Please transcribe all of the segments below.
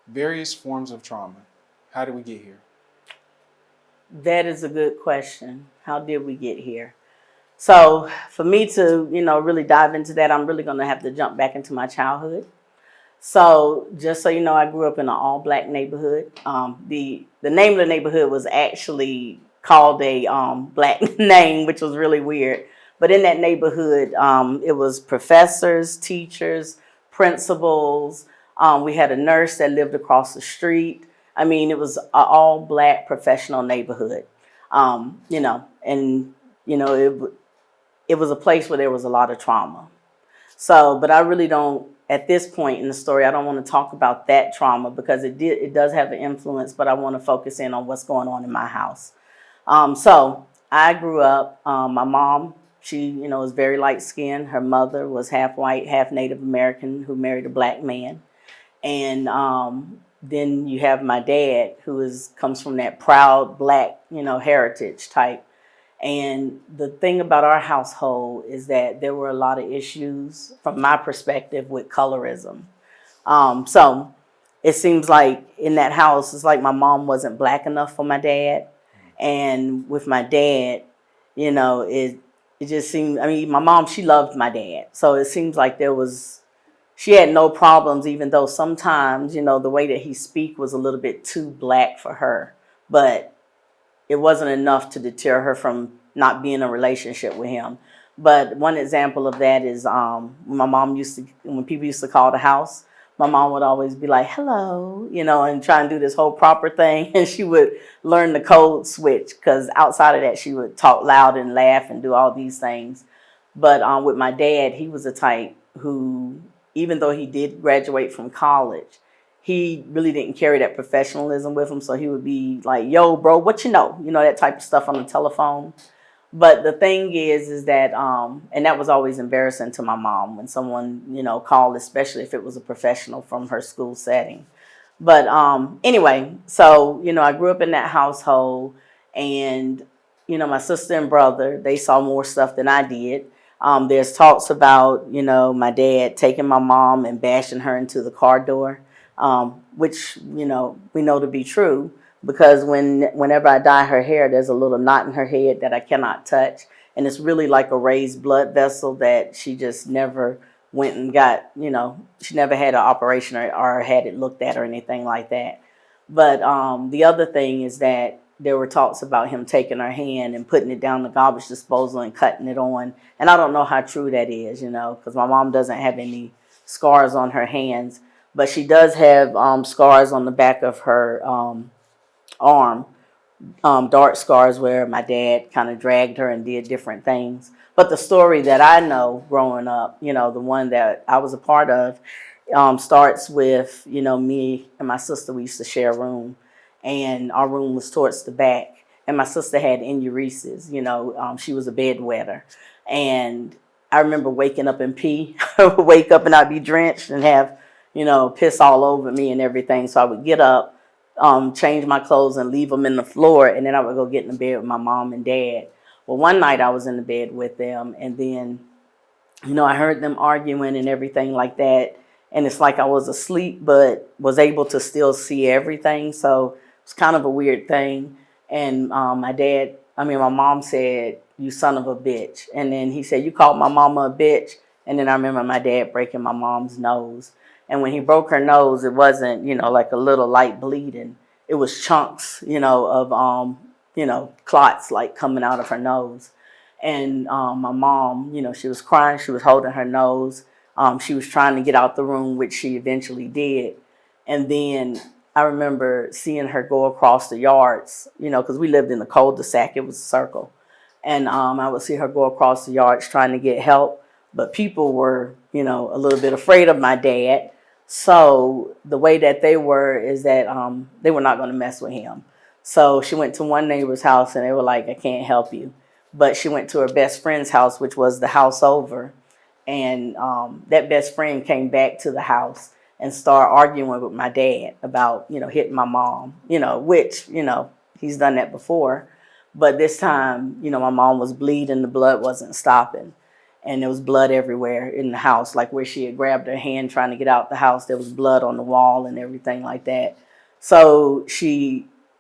Various forms of trauma. How did we get here? That is a good question. How did we get here? So for me to, really dive into that, I'm really going to have to jump back into my childhood. So just so you know, I grew up in an all black neighborhood. The name of the neighborhood was actually called a black name, which was really weird. But in that neighborhood, it was professors, teachers, principals. We had a nurse that lived across the street. I mean, it was an all black professional neighborhood. And it was a place where there was a lot of trauma. So, but I really don't, at this point in the story, I don't want to talk about that trauma because it does have an influence, but I want to focus in on what's going on in my house. So I grew up, my mom, she, was very light skinned. Her mother was half white, half Native American who married a black man. And then you have my dad comes from that proud black, heritage type. And the thing about our household is that there were a lot of issues from my perspective with colorism. So it seems like in that house, it's like my mom wasn't black enough for my dad. And with my dad, it just seemed, I mean, my mom, she loved my dad. So it seems like she had no problems, even though sometimes, the way that he speak was a little bit too black for her. But it wasn't enough to deter her from not being in a relationship with him. But one example of that is my mom when people used to call the house, my mom would always be like, hello, and try and do this whole proper thing. And she would learn the code switch because outside of that, she would talk loud and laugh and do all these things. But with my dad, he was a type who, even though he did graduate from college, he really didn't carry that professionalism with him. So he would be like, yo, bro, what you know? That type of stuff on the telephone. But the thing is that, and that was always embarrassing to my mom when someone, called, especially if it was a professional from her school setting. But anyway, so, I grew up in that household and, my sister and brother, they saw more stuff than I did. There's talks about, my dad taking my mom and bashing her into the car door, which, we know to be true because whenever I dye her hair, there's a little knot in her head that I cannot touch. And it's really like a raised blood vessel that she just never went and got, she never had an operation or had it looked at or anything like that. But the other thing is that there were talks about him taking her hand and putting it down the garbage disposal and cutting it on. And I don't know how true that is, because my mom doesn't have any scars on her hands, but she does have scars on the back of her arm, dark scars where my dad kind of dragged her and did different things. But the story that I know growing up, the one that I was a part of, starts with, me and my sister, we used to share a room, and our room was towards the back. And my sister had enuresis, she was a bedwetter. And I remember waking up and pee, wake up and I'd be drenched and have, piss all over me and everything. So I would get up, change my clothes and leave them in the floor. And then I would go get in the bed with my mom and dad. Well, one night I was in the bed with them and then, I heard them arguing and everything like that. And it's like I was asleep, but was able to still see everything. So it's kind of a weird thing. And my mom said, you son of a bitch. And then he said, you called my mama a bitch. And then I remember my dad breaking my mom's nose. And when he broke her nose, it wasn't, like a little light bleeding. It was chunks, of, clots like coming out of her nose. And my mom, she was crying. She was holding her nose. She was trying to get out the room, which she eventually did. And then I remember seeing her go across the yards, because we lived in a cul-de-sac. It was a circle. And I would see her go across the yards trying to get help. But people were, a little bit afraid of my dad. So the way that they were is that they were not going to mess with him. So she went to one neighbor's house and they were like, I can't help you. But she went to her best friend's house, which was the house over. And that best friend came back to the house and started arguing with my dad about, hitting my mom, which, he's done that before. But this time, my mom was bleeding, the blood wasn't stopping. and there was blood everywhere in the house, like where she had grabbed her hand trying to get out the house. There was blood on the wall and everything like that. So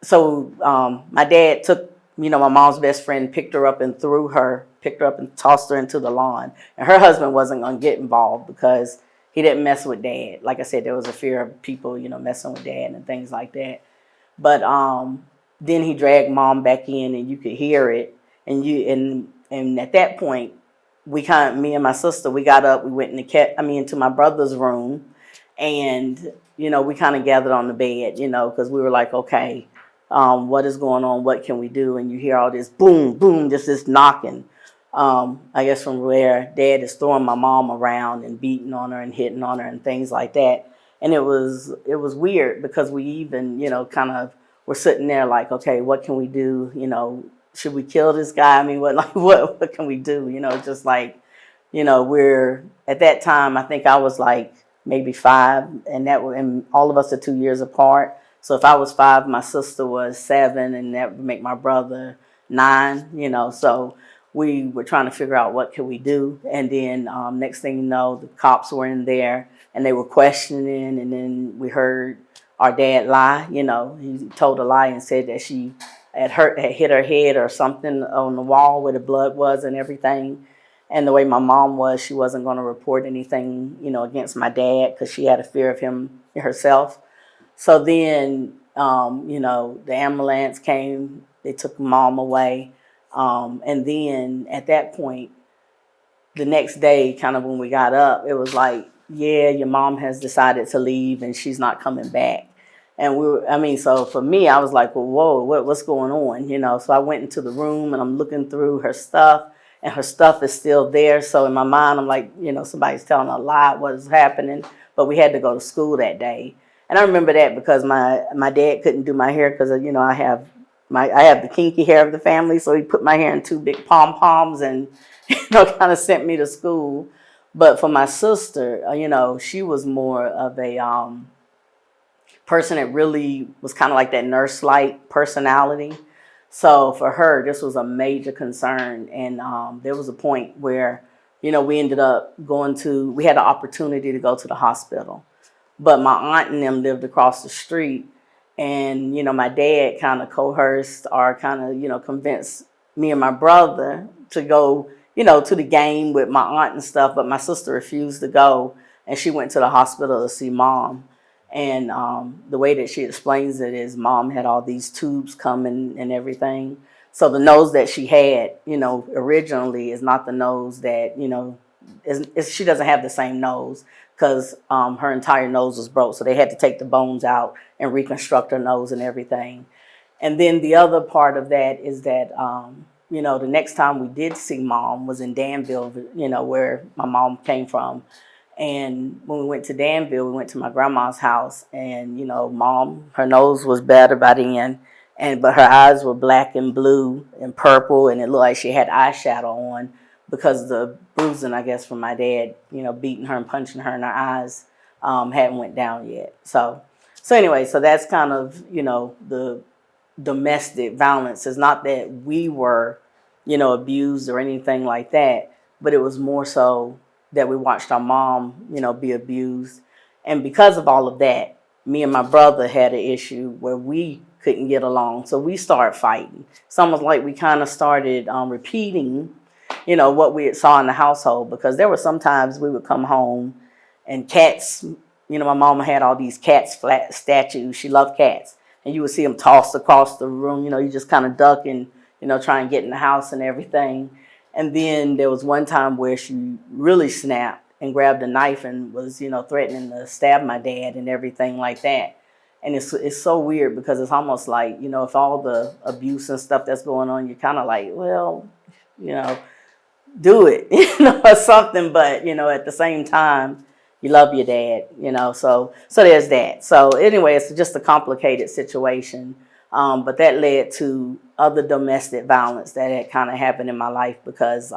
my dad took, my mom's best friend picked her up and tossed her into the lawn. And her husband wasn't going to get involved because he didn't mess with dad. Like I said, there was a fear of people, messing with dad and things like that. But then he dragged mom back in, and you could hear it. And at that point, me and my sister, we got up, we went into my brother's room, and we kind of gathered on the bed, because we were like, okay, what is going on? What can we do? And you hear all this boom, boom, just this knocking. I guess from where dad is throwing my mom around and beating on her and hitting on her and things like that. And it was weird because we even, kind of were sitting there like, okay, what can we do? Should we kill this guy? I mean, what can we do? Just like, we're at that time, I think I was like maybe 5, and all of us are 2 years apart. So if I was 5, my sister was 7, and that would make my brother 9, so we were trying to figure out what could we do. And then next thing you know, the cops were in there and they were questioning, and then we heard our dad lie. He told a lie and said that she had hit her head or something on the wall where the blood was and everything. And the way my mom was, she wasn't going to report anything, against my dad because she had a fear of him herself. So then, the ambulance came, they took mom away. And then at that point, the next day, kind of when we got up, it was like, yeah, your mom has decided to leave and she's not coming back. And so for me, I was like, well, whoa, what's going on? So I went into the room and I'm looking through her stuff, and her stuff is still there. So in my mind, I'm like, somebody's telling a lie, what is happening? But we had to go to school that day. And I remember that because my dad couldn't do my hair because, I have the kinky hair of the family. So he put my hair in 2 big pom-poms and, kind of sent me to school. But for my sister, she was more of a person that really was kind of like that nurse-like personality. So for her, this was a major concern. And there was a point where, we ended up we had the opportunity to go to the hospital. But my aunt and them lived across the street. And, my dad kind of coerced or kind of, convinced me and my brother to go, to the game with my aunt and stuff. But my sister refused to go. And she went to the hospital to see mom. And the way that she explains it is mom had all these tubes coming and everything. So the nose that she had, originally is not the nose that, she doesn't have the same nose because her entire nose was broke. So they had to take the bones out and reconstruct her nose and everything. And then the other part of that is that, the next time we did see mom was in Danville, where my mom came from. And when we went to Danville, we went to my grandma's house, and mom, her nose was better by then, but her eyes were black and blue and purple, and it looked like she had eyeshadow on because the bruising, I guess, from my dad, beating her and punching her in her eyes, hadn't went down yet. So anyway, so that's kind of the domestic violence. It's not that we were, abused or anything like that, but it was more so that we watched our mom, be abused. And because of all of that, me and my brother had an issue where we couldn't get along. So we started fighting. It's almost like we kind of started repeating, what we had saw in the household, because there were sometimes we would come home and cats, my mama had all these cats, flat statues. She loved cats. And you would see them tossed across the room. You just kind of duck and, try and get in the house and everything. And then there was one time where she really snapped and grabbed a knife and was, threatening to stab my dad and everything like that. And it's so weird because it's almost like, if all the abuse and stuff that's going on, you're kind of like, well, do it, or something. But, at the same time, you love your dad, so there's that. So anyway, it's just a complicated situation. But that led to other domestic violence that had kind of happened in my life because,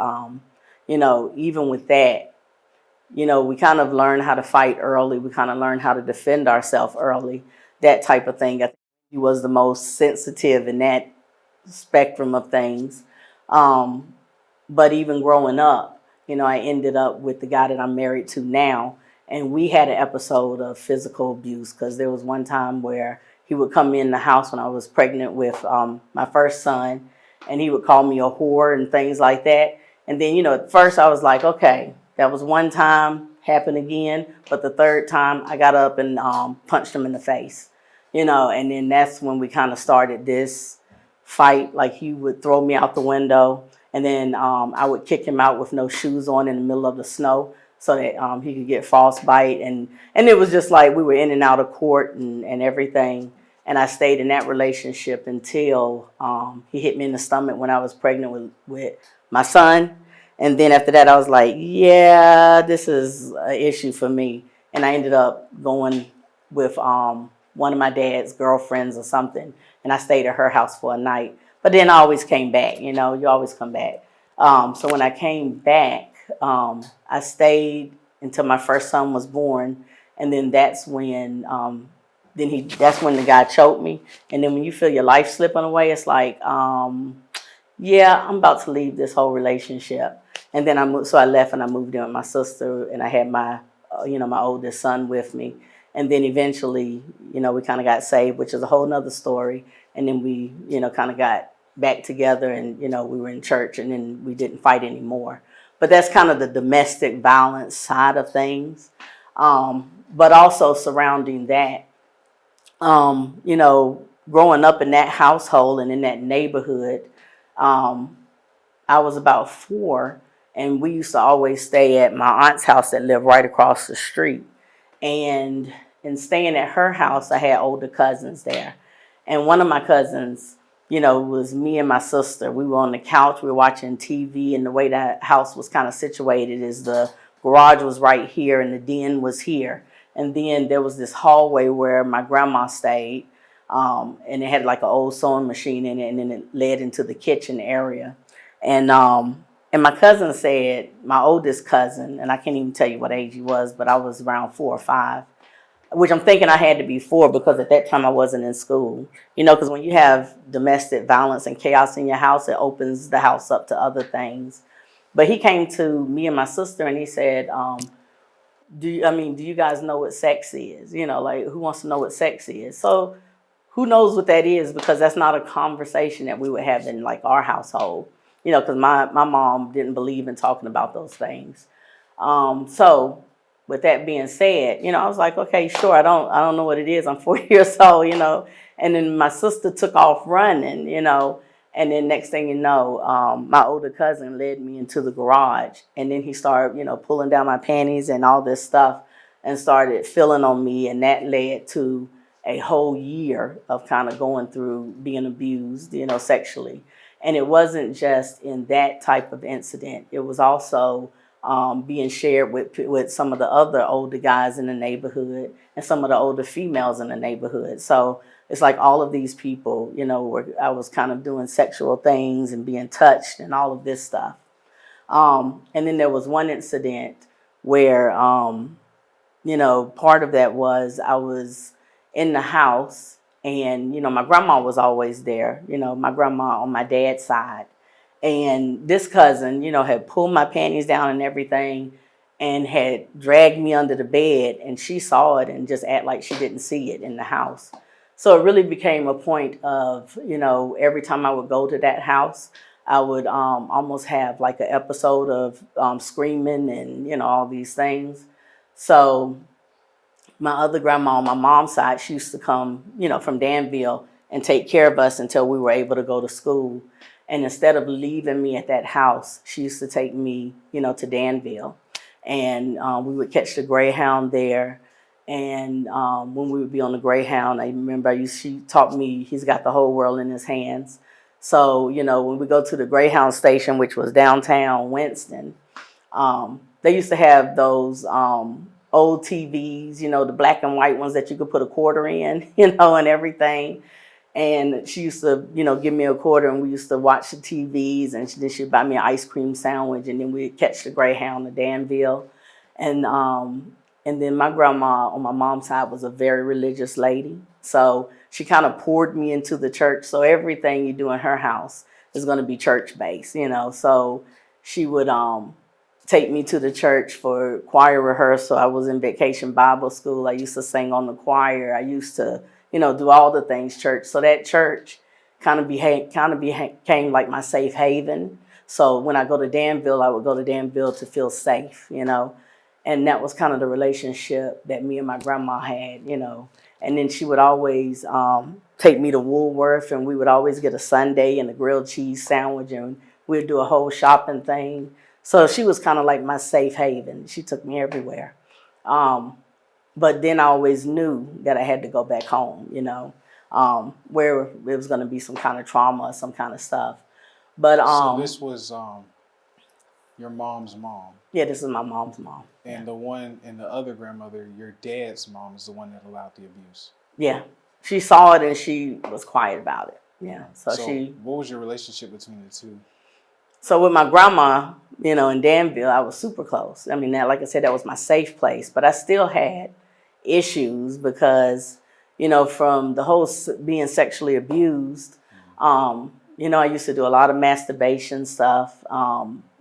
even with that, we kind of learned how to fight early. We kind of learned how to defend ourselves early, that type of thing. I think he was the most sensitive in that spectrum of things. But even growing up, I ended up with the guy that I'm married to now. And we had an episode of physical abuse because there was one time where he would come in the house when I was pregnant with my first son, and he would call me a whore and things like that. And then, at first I was like, okay, that was one time, happened again. But the third time I got up and punched him in the face, and then that's when we kind of started this fight. Like he would throw me out the window, and then I would kick him out with no shoes on in the middle of the snow so that he could get frostbite. And it was just like we were in and out of court and everything. And I stayed in that relationship until he hit me in the stomach when I was pregnant with my son. And then after that, I was like, yeah, this is an issue for me. And I ended up going with one of my dad's girlfriends or something. And I stayed at her house for a night. But then I always came back, you always come back. So when I came back, I stayed until my first son was born. And then that's when the guy choked me. And then when you feel your life slipping away, it's like, yeah, I'm about to leave this whole relationship. And then I left and I moved in with my sister, and I had my, my oldest son with me. And then eventually, we kind of got saved, which is a whole nother story. And then we, kind of got back together, and, we were in church, and then we didn't fight anymore. But that's kind of the domestic violence side of things. But also surrounding that, growing up in that household and in that neighborhood, I was about 4, and we used to always stay at my aunt's house that lived right across the street. And in staying at her house, I had older cousins there. And one of my cousins, was me and my sister. We were on the couch, we were watching TV, and the way that house was kind of situated is the garage was right here and the den was here. And then there was this hallway where my grandma stayed, and it had like an old sewing machine in it, and then it led into the kitchen area. And my cousin said, my oldest cousin, and I can't even tell you what age he was, but I was around 4 or 5, which I'm thinking I had to be 4 because at that time I wasn't in school. Because when you have domestic violence and chaos in your house, it opens the house up to other things. But he came to me and my sister and he said, do you guys know what sex is? Like, who wants to know what sex is? So who knows what that is, because that's not a conversation that we would have in like our household, because my mom didn't believe in talking about those things. So with that being said, I was like, okay, sure. I don't know what it is. I'm 4 years old, and then my sister took off running, and then next thing you know, my older cousin led me into the garage, and then he started, pulling down my panties and all this stuff and started feeling on me. And that led to a whole year of kind of going through being abused, sexually. And it wasn't just in that type of incident. It was also being shared with some of the other older guys in the neighborhood and some of the older females in the neighborhood. So it's like all of these people, where I was kind of doing sexual things and being touched and all of this stuff. And then there was one incident where, part of that was I was in the house, and, my grandma was always there, my grandma on my dad's side. And this cousin, had pulled my panties down and everything and had dragged me under the bed, and she saw it and just act like she didn't see it in the house. So it really became a point of, every time I would go to that house, I would almost have like an episode of screaming and, all these things. So my other grandma on my mom's side, she used to come, from Danville and take care of us until we were able to go to school. And instead of leaving me at that house, she used to take me, to Danville. And we would catch the Greyhound there. And when we would be on the Greyhound, I remember she taught me he's got the whole world in his hands. So, when we go to the Greyhound station, which was downtown Winston, they used to have those old TVs, the black and white ones that you could put a quarter in, and everything. And she used to, give me a quarter, and we used to watch the TVs, and then she'd buy me an ice cream sandwich, and then we'd catch the Greyhound to Danville. And then my grandma on my mom's side was a very religious lady. So she kind of poured me into the church. So everything you do in her house is going to be church-based, So she would take me to the church for choir rehearsal. I was in Vacation Bible School. I used to sing on the choir. I used to, do all the things church. So that church became like my safe haven. So when I go to Danville, I would go to Danville to feel safe, and that was kind of the relationship that me and my grandma had. And then she would always take me to Woolworth, and we would always get a sundae and a grilled cheese sandwich, and we'd do a whole shopping thing. So she was kind of like my safe haven. She took me everywhere. But then I always knew that I had to go back home, where it was going to be some kind of trauma, some kind of stuff. But So this was your mom's mom. Yeah, this is my mom's mom. And the other grandmother, your dad's mom, is the one that allowed the abuse. Yeah, she saw it and she was quiet about it. Yeah, so what was your relationship between the two? So with my grandma, in Danville, I was super close. I mean, like I said, that was my safe place. But I still had issues because, from the whole being sexually abused, I used to do a lot of masturbation stuff.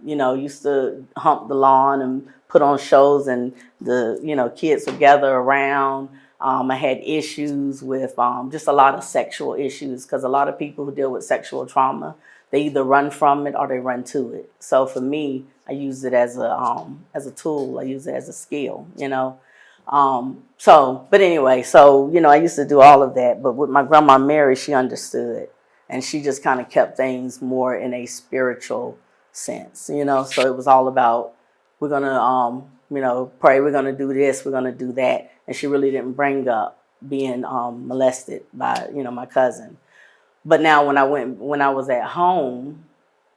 Used to hump the lawn and put on shows, and the kids would gather around. I had issues with just a lot of sexual issues, because a lot of people who deal with sexual trauma, they either run from it or they run to it. So for me, I use it as a tool. I use it as a skill. But anyway, I used to do all of that. But with my grandma Mary, she understood, and she just kind of kept things more in a spiritual sense. So it was all about, we're gonna pray, we're gonna do this, we're gonna do that, and she really didn't bring up being molested by my cousin. But now when I was at home,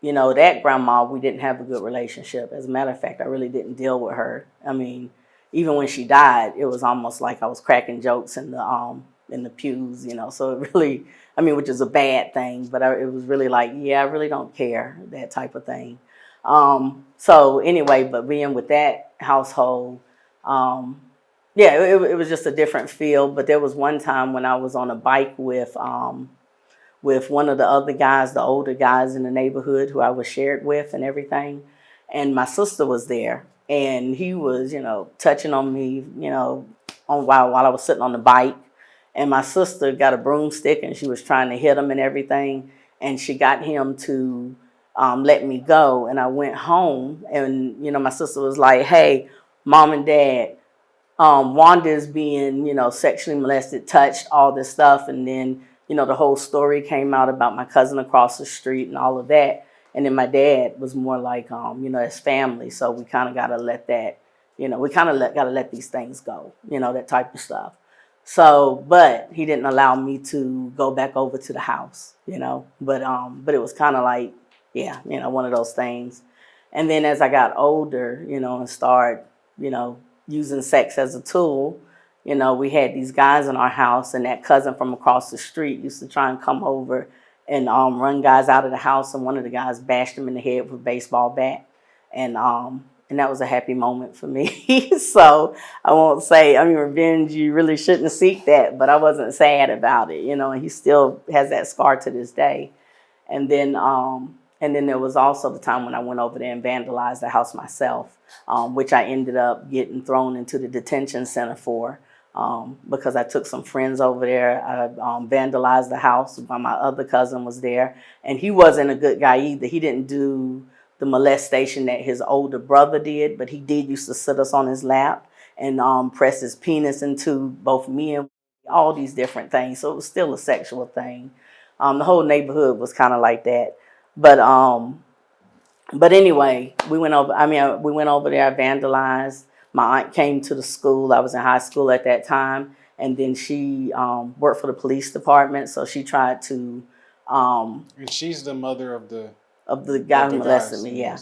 that grandma, we didn't have a good relationship. As a matter of fact, I really didn't deal with her. I mean, even when she died, it was almost like I was cracking jokes in the pews, So it really, which is a bad thing, but it was really like, yeah, I really don't care, that type of thing. So anyway, but being with that household, it was just a different feel. But there was one time when I was on a bike with one of the other guys, the older guys in the neighborhood who I was shared with and everything. And my sister was there, and he was, touching on me, while I was sitting on the bike. And my sister got a broomstick and she was trying to hit him and everything. And she got him to let me go. And I went home, and, my sister was like, hey, mom and dad, Wanda is being, sexually molested, touched, all this stuff. And then, the whole story came out about my cousin across the street and all of that. And then my dad was more like, his family. So we kind of got to let that, we kind of got to let these things go, that type of stuff. So, but he didn't allow me to go back over to the house, but it was kind of like, yeah, one of those things. And then as I got older, and started, using sex as a tool, we had these guys in our house, and that cousin from across the street used to try and come over and run guys out of the house. And one of the guys bashed him in the head with a baseball bat. And that was a happy moment for me. So I won't say, revenge, you really shouldn't seek that, but I wasn't sad about it, and he still has that scar to this day. And then there was also the time when I went over there and vandalized the house myself, which I ended up getting thrown into the detention center for, because I took some friends over there. I vandalized the house while my other cousin was there. And he wasn't a good guy either. He didn't do the molestation that his older brother did, but he did used to sit us on his lap and press his penis into both me and all these different things. So it was still a sexual thing. The whole neighborhood was kind of like that. But anyway, we went over there, I vandalized. My aunt came to the school. I was in high school at that time. And then she worked for the police department. So she tried to... and she's the mother of the guy who molested me, yeah.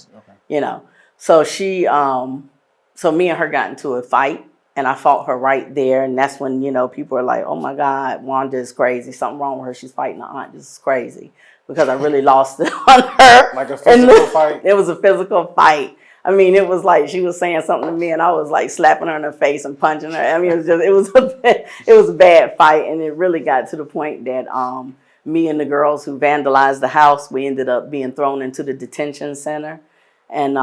Okay. So she, so me and her got into a fight, and I fought her right there. And that's when, people are like, oh my God, Wanda is crazy. Something wrong with her. She's fighting her aunt. This is crazy. Because I really lost it on her. Like a physical fight? It was a physical fight. It was like she was saying something to me, and I was like slapping her in the face and punching her. It was a bad fight. And it really got to the point that, me and the girls who vandalized the house, we ended up being thrown into the detention center. And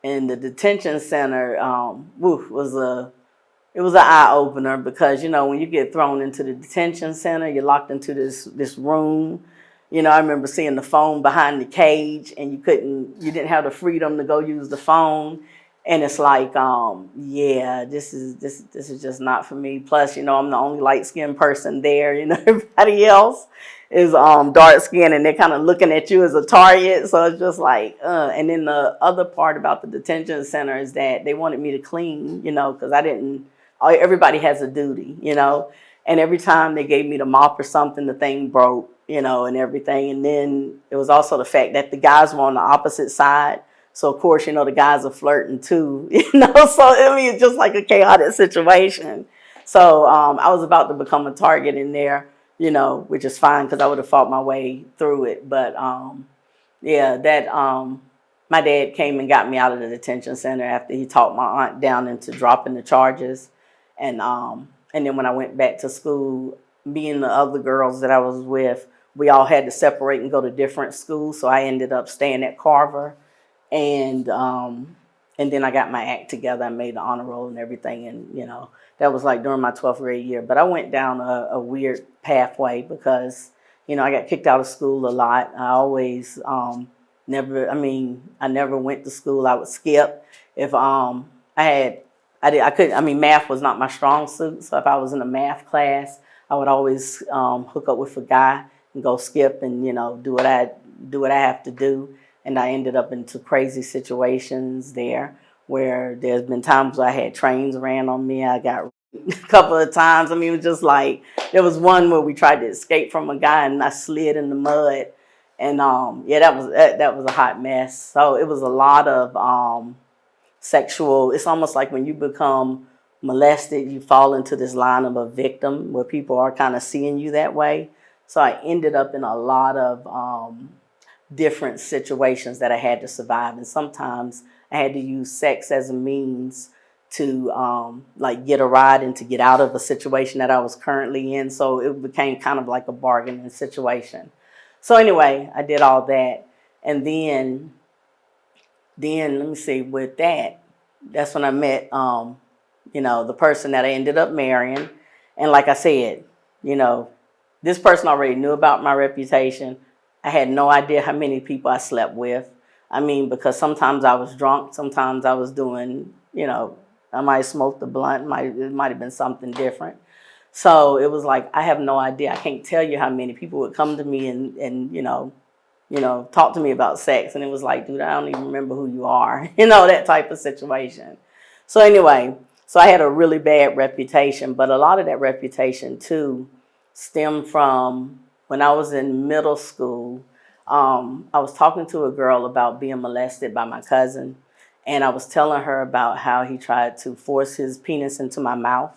in the detention center, it was an eye opener because when you get thrown into the detention center, you're locked into this room. I remember seeing the phone behind the cage, and you didn't have the freedom to go use the phone, and it's like, yeah, this is just not for me. Plus, I'm the only light skinned person there. Everybody else is dark skinned, and they're kind of looking at you as a target. So it's just like, and then the other part about the detention center is that they wanted me to clean, because I didn't. Everybody has a duty, and every time they gave me the mop or something, the thing broke, and everything. And then it was also the fact that the guys were on the opposite side. So, of course, the guys are flirting too, So, I mean, it's just like a chaotic situation. So I was about to become a target in there, which is fine because I would have fought my way through it. But, yeah, my dad came and got me out of the detention center after he talked my aunt down into dropping the charges. And then when I went back to school, me and the other girls that I was with, we all had to separate and go to different schools. So I ended up staying at Carver, and then I got my act together. I made the honor roll and everything, and that was like during my 12th grade year. But I went down a weird pathway because I got kicked out of school a lot. I always I never went to school. I would skip if I couldn't. I mean, math was not my strong suit. So if I was in a math class, I would always hook up with a guy and go skip and do what I have to do. And I ended up into crazy situations there where there's been times where I had trains ran on me. I got a couple of times. I mean, it was just like, there was one where we tried to escape from a guy and I slid in the mud. And yeah, that was a hot mess. So it was a lot of sexual. It's almost like when you become molested, you fall into this line of a victim where people are kind of seeing you that way. So I ended up in a lot of different situations that I had to survive. And sometimes I had to use sex as a means to like get a ride and to get out of a situation that I was currently in. So it became kind of like a bargaining situation. So anyway, I did all that. And then let me see, with that's when I met, the person that I ended up marrying. And like I said, this person already knew about my reputation. I had no idea how many people I slept with. I mean, because sometimes I was drunk, sometimes I was doing, I might have smoked a blunt, it might have been something different. So it was like, I have no idea. I can't tell you how many people would come to me and talk to me about sex. And it was like, dude, I don't even remember who you are, that type of situation. So anyway, so I had a really bad reputation, but a lot of that reputation too stemmed from when I was in middle school. I was talking to a girl about being molested by my cousin, and I was telling her about how he tried to force his penis into my mouth.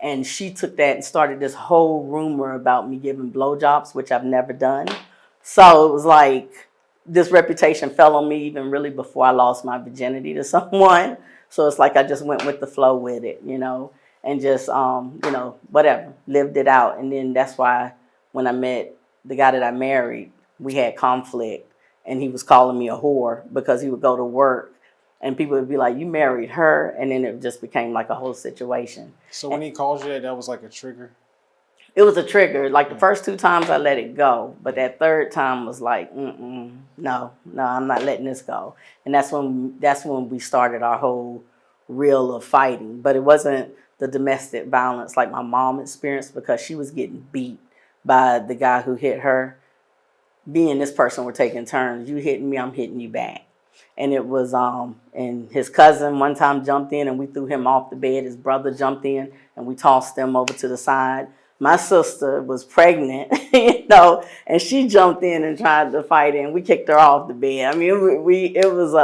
And she took that and started this whole rumor about me giving blowjobs, which I've never done. So it was like this reputation fell on me even really before I lost my virginity to someone. So it's like I just went with the flow with it, and just, whatever, lived it out. And then that's why when I met the guy that I married, we had conflict, and he was calling me a whore because he would go to work and people would be like, you married her. And then it just became like a whole situation. So when he called you that was like a trigger? It was a trigger. Like the first 2 times I let it go, but that third time was like, no, I'm not letting this go. And that's when we started our whole reel of fighting. But it wasn't the domestic violence like my mom experienced because she was getting beat by the guy who hit her. Me and this person were taking turns. You hitting me, I'm hitting you back. And it was, and his cousin one time jumped in and we threw him off the bed. His brother jumped in and we tossed them over to the side. My sister was pregnant, and she jumped in and tried to fight it, and we kicked her off the bed. I mean, it was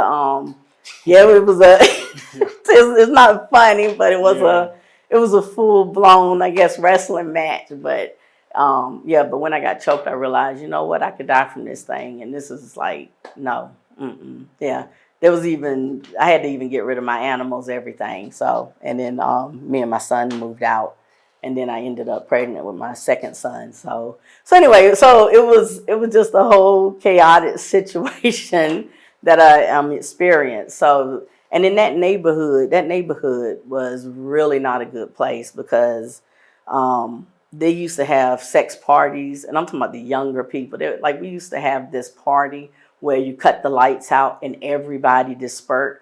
it's not funny, but it was a full blown, I guess, wrestling match. But but when I got choked, I realized, you know what, I could die from this thing, and this is like, no, yeah. I had to even get rid of my animals, everything. So, and then me and my son moved out. And then I ended up pregnant with my second son. So anyway, so it was just a whole chaotic situation that I experienced. So, And in that neighborhood was really not a good place because they used to have sex parties, and I'm talking about the younger people. Like we used to have this party where you cut the lights out and everybody disperse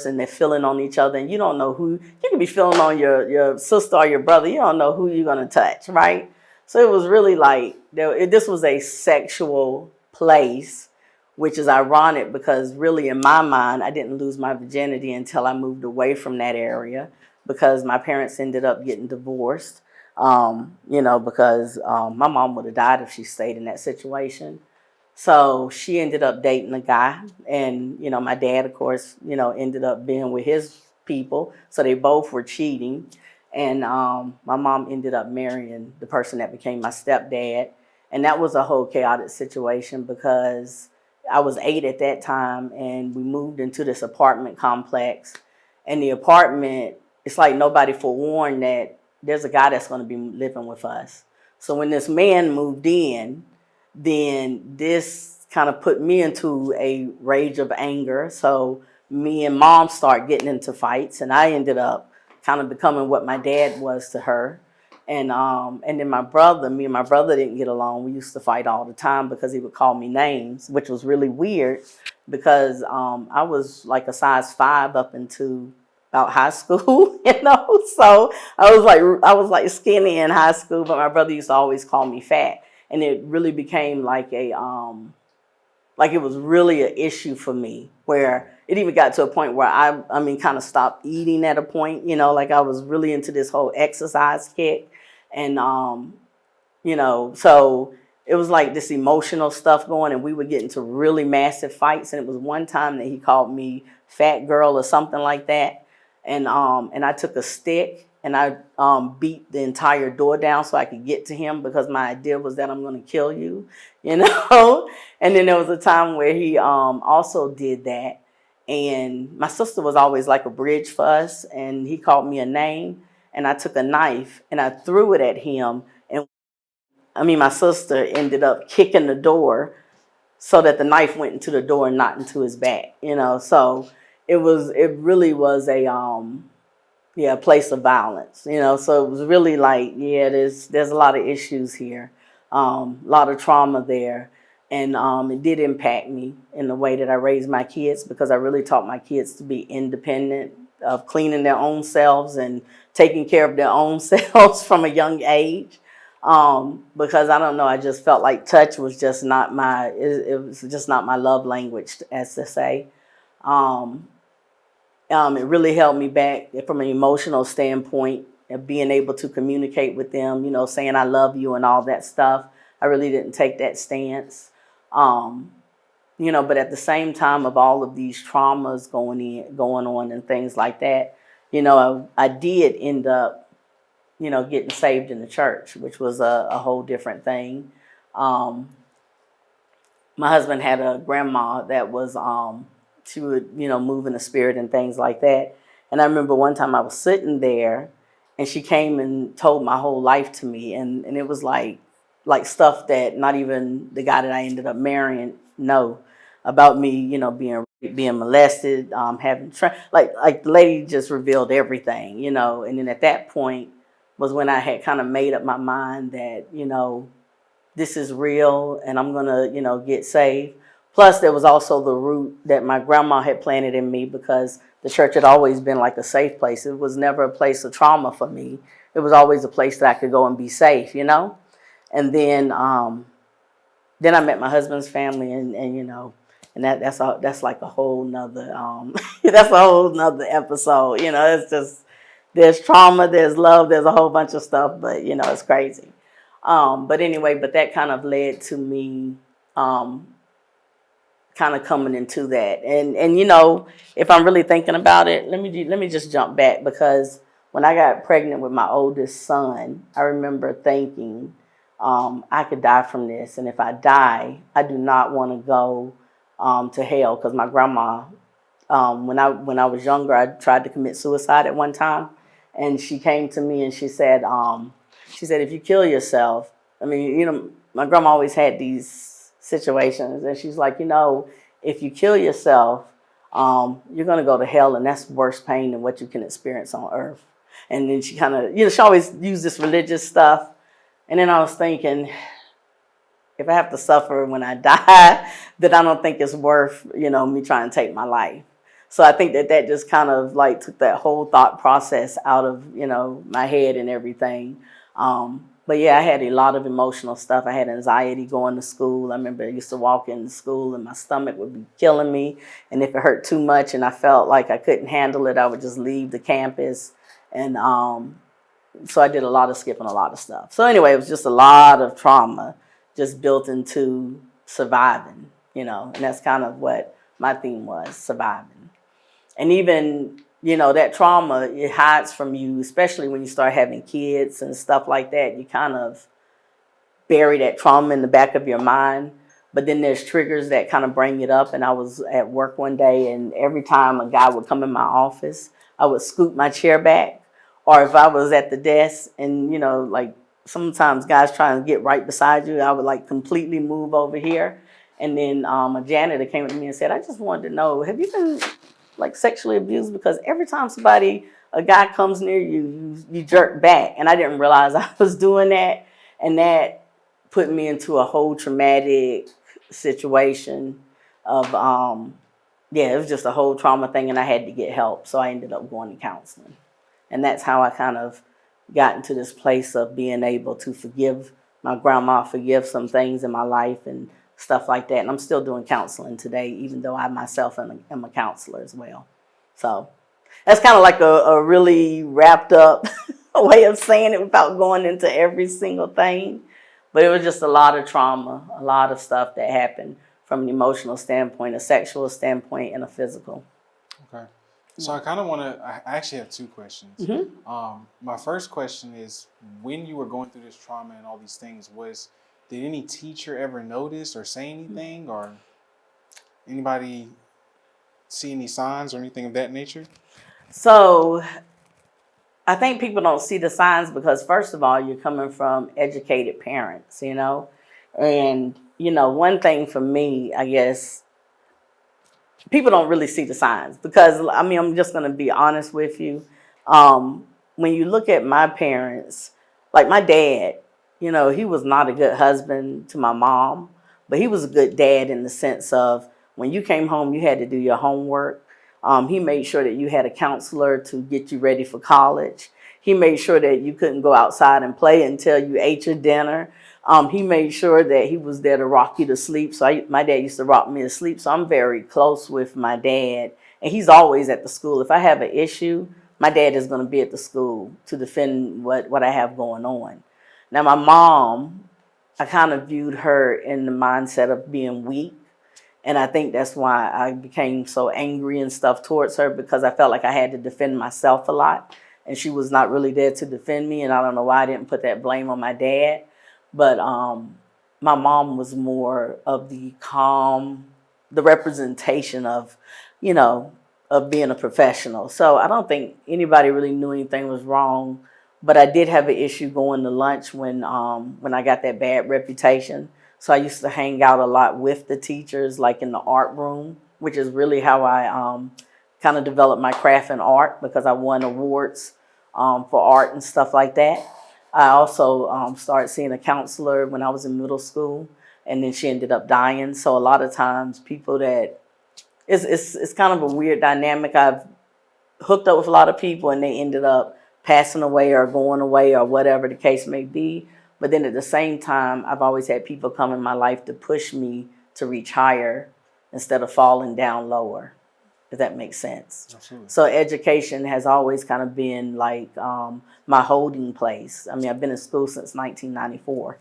and they're feeling on each other, and you don't know who you can be feeling on your sister or your brother. You don't know who you're gonna touch, right? So it was really like this was a sexual place, which is ironic because really in my mind I didn't lose my virginity until I moved away from that area because my parents ended up getting divorced. Because my mom would have died if she stayed in that situation. So she ended up dating a guy, and my dad, of course, ended up being with his people. So they both were cheating, and my mom ended up marrying the person that became my stepdad, and that was a whole chaotic situation because I was 8 at that time, and we moved into this apartment complex, and the apartment, it's like nobody forewarned that there's a guy that's going to be living with us. So when this man moved in, then this kind of put me into a rage of anger. So me and mom start getting into fights, and I ended up kind of becoming what my dad was to her. And then me and my brother didn't get along. We used to fight all the time because he would call me names, which was really weird because I was like a size 5 up into about high school, So I was like skinny in high school, but my brother used to always call me fat, and it really became like it was really an issue for me where it even got to a point where I kind of stopped eating at a point, like I was really into this whole exercise kick. And, so it was like this emotional stuff going, and we would get into really massive fights. And it was one time that he called me fat girl or something like that. And I took a stick and I beat the entire door down so I could get to him because my idea was that I'm going to kill you, And then there was a time where he also did that. And my sister was always like a bridge for us. And he called me a name. And I took a knife and I threw it at him. And my sister ended up kicking the door so that the knife went into the door and not into his back, So it really was a place of violence, So it was really like, there's a lot of issues here, a lot of trauma there. And it did impact me in the way that I raised my kids because I really taught my kids to be independent, of cleaning their own selves and taking care of their own selves from a young age. Because I don't know, I just felt like touch was just not it was just not my love language, as to say. It really held me back from an emotional standpoint of being able to communicate with them, saying I love you and all that stuff. I really didn't take that stance. But at the same time of all of these traumas going on and things like that, I did end up, getting saved in the church, which was a whole different thing. My husband had a grandma that was, she would, move in the spirit and things like that. And I remember one time I was sitting there and she came and told my whole life to me. And it was like stuff that not even the guy that I ended up marrying know about me, being molested, like the lady just revealed everything, And then at that point was when I had kind of made up my mind that, this is real and I'm going to, get saved. Plus, there was also the root that my grandma had planted in me because the church had always been like a safe place. It was never a place of trauma for me. It was always a place that I could go and be safe, And then I met my husband's family and and that's like a whole nother that's a whole nother episode. It's just there's trauma, there's love, there's a whole bunch of stuff, but it's crazy. But anyway, that kind of led to me kind of coming into that. And if I'm really thinking about it, let me just jump back because when I got pregnant with my oldest son, I remember thinking I could die from this, and if I die, I do not want to go to hell because my grandma. When I was younger, I tried to commit suicide at one time, and she came to me and she said, if you kill yourself, my grandma always had these situations, and she's like, if you kill yourself, You're going to go to hell, and that's worse pain than what you can experience on earth. And then she kind of, she always used this religious stuff. And then I was thinking, if I have to suffer when I die, then I don't think it's worth, me trying to take my life. So I think that just kind of like took that whole thought process out of, my head and everything. But yeah, I had a lot of emotional stuff. I had anxiety going to school. I remember I used to walk into school and my stomach would be killing me. And if it hurt too much and I felt like I couldn't handle it, I would just leave the campus. And so I did a lot of skipping, a lot of stuff. So anyway, it was just a lot of trauma just built into surviving, and that's kind of what my theme was, surviving. And even, that trauma, it hides from you, especially when you start having kids and stuff like that. You kind of bury that trauma in the back of your mind. But then there's triggers that kind of bring it up. And I was at work one day, and every time a guy would come in my office, I would scoot my chair back. Or if I was at the desk and, like sometimes guys trying to get right beside you, I would like completely move over here. And then a janitor came to me and said, I just wanted to know, have you been like sexually abused? Because every time a guy comes near you, you jerk back. And I didn't realize I was doing that. And that put me into a whole traumatic situation of, it was just a whole trauma thing, and I had to get help. So I ended up going to counseling. And that's how I kind of got into this place of being able to forgive my grandma, forgive some things in my life and stuff like that. And I'm still doing counseling today, even though I myself am a counselor as well. So that's kind of like a really wrapped up way of saying it without going into every single thing. But it was just a lot of trauma, a lot of stuff that happened from an emotional standpoint, a sexual standpoint, and a physical. Okay. So I kind of want to, I actually have two questions. My first question is, when you were going through this trauma and all these things, did any teacher ever notice or say anything, or anybody see any signs or anything of that nature? So I think people don't see the signs because, first of all, you're coming from educated parents, and, one thing for me, I guess, people don't really see the signs because, I'm just going to be honest with you. When you look at my parents, like my dad, he was not a good husband to my mom, but he was a good dad in the sense of when you came home, you had to do your homework. He made sure that you had a counselor to get you ready for college. He made sure that you couldn't go outside and play until you ate your dinner. He made sure that he was there to rock you to sleep. So my dad used to rock me to sleep. So I'm very close with my dad. And he's always at the school. If I have an issue, my dad is going to be at the school to defend what I have going on. Now, my mom, I kind of viewed her in the mindset of being weak. And I think that's why I became so angry and stuff towards her, because I felt like I had to defend myself a lot. And she was not really there to defend me. And I don't know why I didn't put that blame on my dad. But my mom was more of the calm, the representation of, of being a professional. So I don't think anybody really knew anything was wrong. But I did have an issue going to lunch when I got that bad reputation. So I used to hang out a lot with the teachers, like in the art room, which is really how I kind of developed my craft in art, because I won awards for art and stuff like that. I also started seeing a counselor when I was in middle school, and then she ended up dying. So a lot of times people it's kind of a weird dynamic. I've hooked up with a lot of people and they ended up passing away or going away or whatever the case may be. But then at the same time, I've always had people come in my life to push me to reach higher instead of falling down lower, if that makes sense. Absolutely. So education has always kind of been like my holding place. I've been in school since 1994,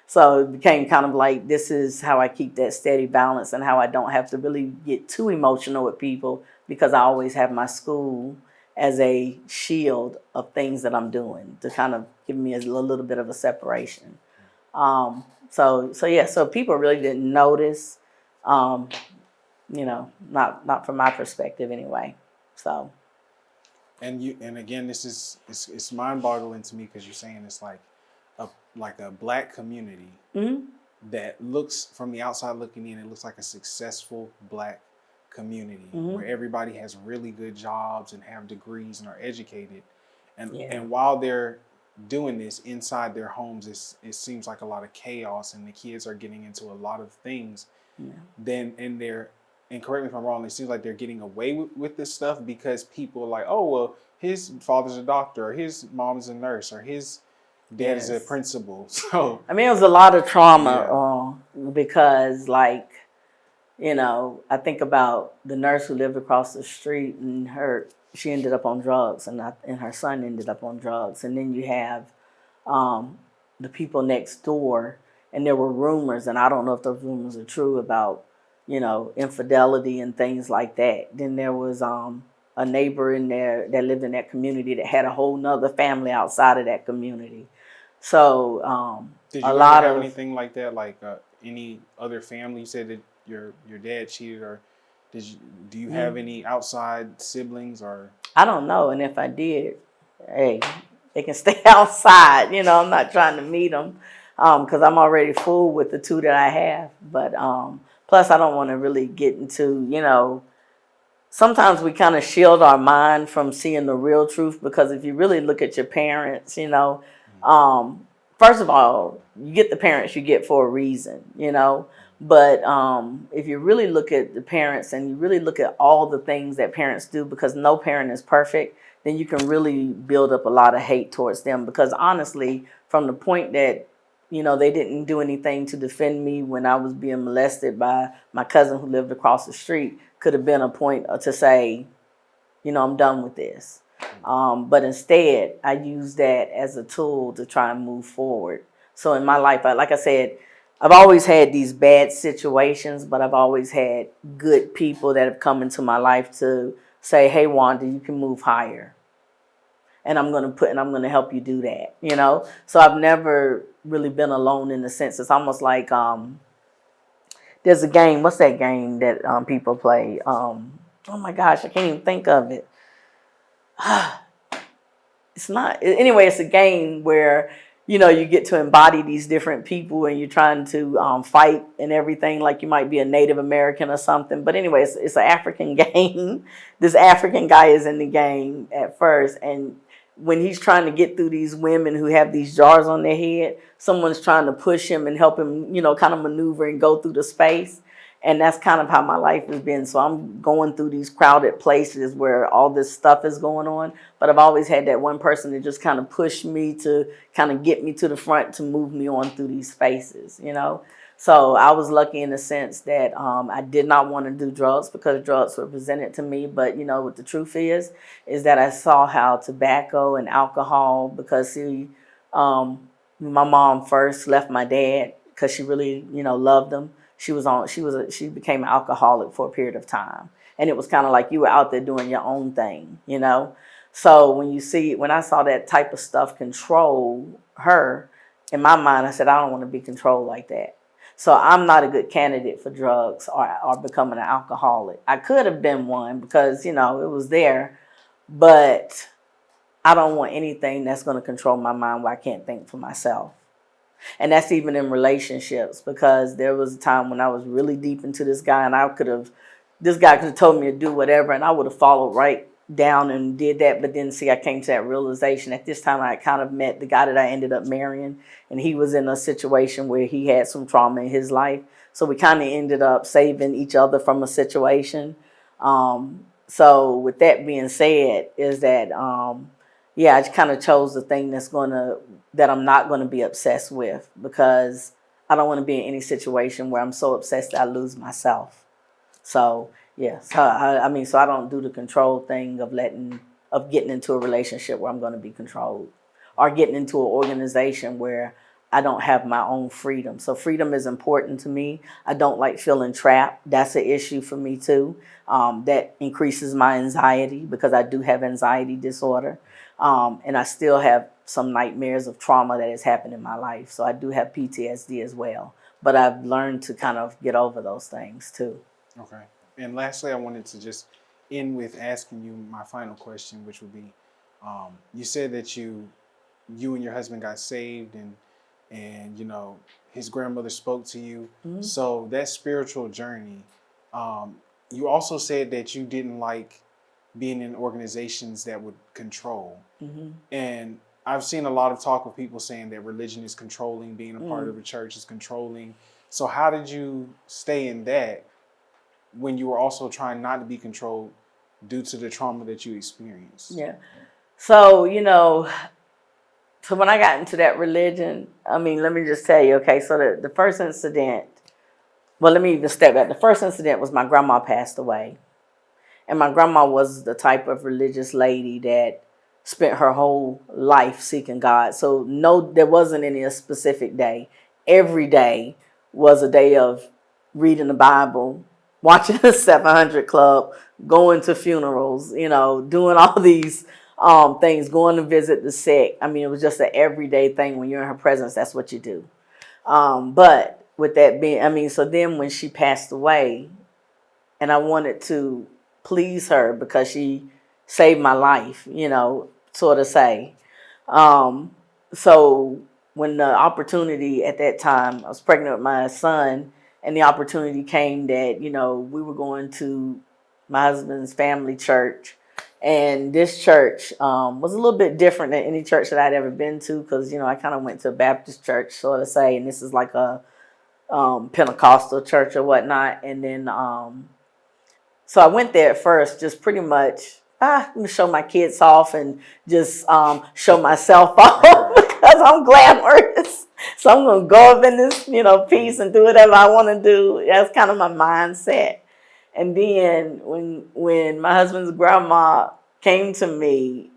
So it became kind of like, this is how I keep that steady balance and how I don't have to really get too emotional with people, because I always have my school as a shield of things that I'm doing to kind of give me a little bit of a separation. So people really didn't notice, not from my perspective anyway. So. And again, it's mind-boggling to me, because you're saying it's like a black community that looks, from the outside looking in, it looks like a successful black community where everybody has really good jobs and have degrees and are educated. And while they're doing this inside their homes, it seems like a lot of chaos, and the kids are getting into a lot of things. Then and correct me if I'm wrong, it seems like they're getting away with this stuff because people are like, oh, well, his father's a doctor, or his mom's a nurse, or his dad is a principal. So I mean, it was a lot of trauma because, like, you know, I think about the nurse who lived across the street, and she ended up on drugs, and her son ended up on drugs. And then you have the people next door, and there were rumors, and I don't know if those rumors are true, about, you know, infidelity and things like that. Then there was a neighbor in there that lived in that community that had a whole nother family outside of that community. So did you a ever lot have of anything like that? Like any other family? You said that your dad cheated, or do you have any outside siblings or? I don't know, and if I did, hey, they can stay outside. You know, I'm not trying to meet them because I'm already full with the two that I have. But plus, I don't want to really get into, you know. Sometimes we kind of shield our mind from seeing the real truth, because if you really look at your parents, you know, first of all, you get the parents you get for a reason, you know. But if you really look at the parents and you really look at all the things that parents do, because no parent is perfect, then you can really build up a lot of hate towards them. Because honestly, from the point that, you know, they didn't do anything to defend me when I was being molested by my cousin who lived across the street, could have been a point to say, you know, I'm done with this. But instead, I use that as a tool to try and move forward. So in my life, like I said, I've always had these bad situations, but I've always had good people that have come into my life to say, hey, Wanda, you can move higher. And I'm going to help you do that, you know? So I've never really been alone in the sense. It's almost like there's a game. What's that game that people play? Oh my gosh, I can't even think of it. It's not. Anyway, it's a game where, you know, you get to embody these different people, and you're trying to fight and everything. Like you might be a Native American or something. But anyway, it's an African game. This African guy is in the game at first, and when he's trying to get through these women who have these jars on their head, someone's trying to push him and help him, you know, kind of maneuver and go through the space. And that's kind of how my life has been. So I'm going through these crowded places where all this stuff is going on. But I've always had that one person to just kind of push me, to kind of get me to the front, to move me on through these spaces, you know. So I was lucky in the sense that I did not want to do drugs because drugs were presented to me. But, you know, what the truth is that I saw how tobacco and alcohol, because see, my mom first left my dad because she really, you know, loved him. She became an alcoholic for a period of time. And it was kind of like you were out there doing your own thing, you know? So when I saw that type of stuff control her, in my mind, I said, I don't want to be controlled like that. So I'm not a good candidate for drugs or becoming an alcoholic. I could have been one because, you know, it was there, but I don't want anything that's going to control my mind where I can't think for myself. And that's even in relationships, because there was a time when I was really deep into this guy, and this guy could have told me to do whatever, and I would have followed right down and did that. But then see, I came to that realization at this time I had kind of met the guy that I ended up marrying, and he was in a situation where he had some trauma in his life. So we kind of ended up saving each other from a situation. So with that being said, is that I just kind of chose the thing that I'm not gonna be obsessed with, because I don't want to be in any situation where I'm so obsessed that I lose myself. So yeah, so I don't do the control thing of getting into a relationship where I'm going to be controlled, or getting into an organization where I don't have my own freedom. So freedom is important to me. I don't like feeling trapped. That's an issue for me too. That increases my anxiety, because I do have anxiety disorder. And I still have some nightmares of trauma that has happened in my life. So I do have PTSD as well. But I've learned to kind of get over those things too. Okay. And lastly, I wanted to just end with asking you my final question, which would be, you said that you and your husband got saved, and you know his grandmother spoke to you. Mm-hmm. So that spiritual journey, you also said that you didn't like being in organizations that would control. Mm-hmm. And I've seen a lot of talk of people saying that religion is controlling, being a part of a church is controlling. So how did you stay in that when you were also trying not to be controlled due to the trauma that you experienced? Yeah. So, you know, so when I got into that religion, I mean, let me just tell you, okay, so the first incident, well, let me even step back. The first incident was my grandma passed away. And my grandma was the type of religious lady that spent her whole life seeking God. So no, there wasn't any specific day. Every day was a day of reading the Bible, watching the 700 Club, going to funerals, you know, doing all these things, going to visit the sick. I mean, it was just an everyday thing. When you're in her presence, that's what you do. But with that being, I mean, so then when she passed away, and I wanted to please her because she saved my life, you know, sort of say. Um, so when the opportunity at that time, I was pregnant with my son, and the opportunity came that, you know, we were going to my husband's family church. And this church was a little bit different than any church that I'd ever been to because, you know, I kind of went to a Baptist church, sort of say, and this is like a Pentecostal church or whatnot. And then so I went there at first, just pretty much, I'm going to show my kids off and just show myself off because I'm glamorous. So I'm going to go up in this, you know, piece and do whatever I want to do. That's kind of my mindset. And then when my husband's grandma came to me,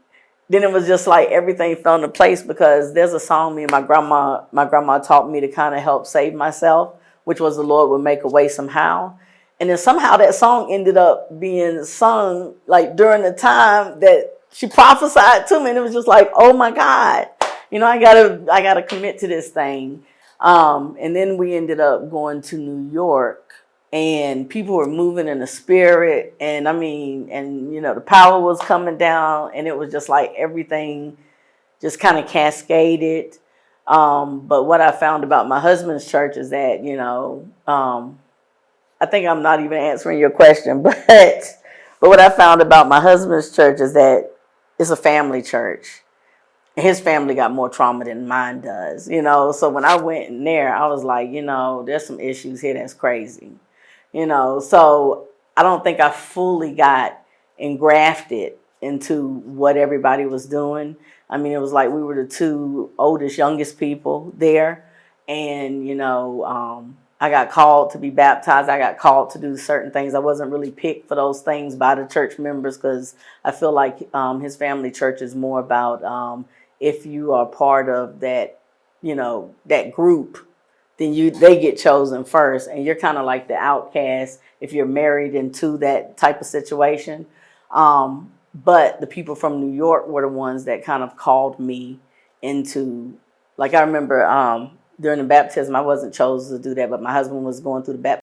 then it was just like everything fell into place because there's a song me and my grandma taught me to kind of help save myself, which was the Lord would make a way somehow. And then somehow that song ended up being sung like during the time that she prophesied to me. And it was just like, oh my God, you know, I gotta commit to this thing. And then we ended up going to New York and people were moving in the spirit. And I mean, and you know, the power was coming down and it was just like everything just kind of cascaded. But what I found about my husband's church is that, you know, I think I'm not even answering your question, but what I found about my husband's church is that it's a family church. His family got more trauma than mine does, you know. So when I went in there, I was like, you know, there's some issues here that's crazy, you know. So I don't think I fully got engrafted into what everybody was doing. I mean, it was like we were the two oldest, youngest people there, and you know, I got called to be baptized. I got called to do certain things. I wasn't really picked for those things by the church members because I feel like his family church is more about if you are part of that, you know, that group, then they get chosen first, and you're kind of like the outcast if you're married into that type of situation. But the people from New York were the ones that kind of called me into, like I remember during the baptism, I wasn't chosen to do that, but my husband was going through the baptism.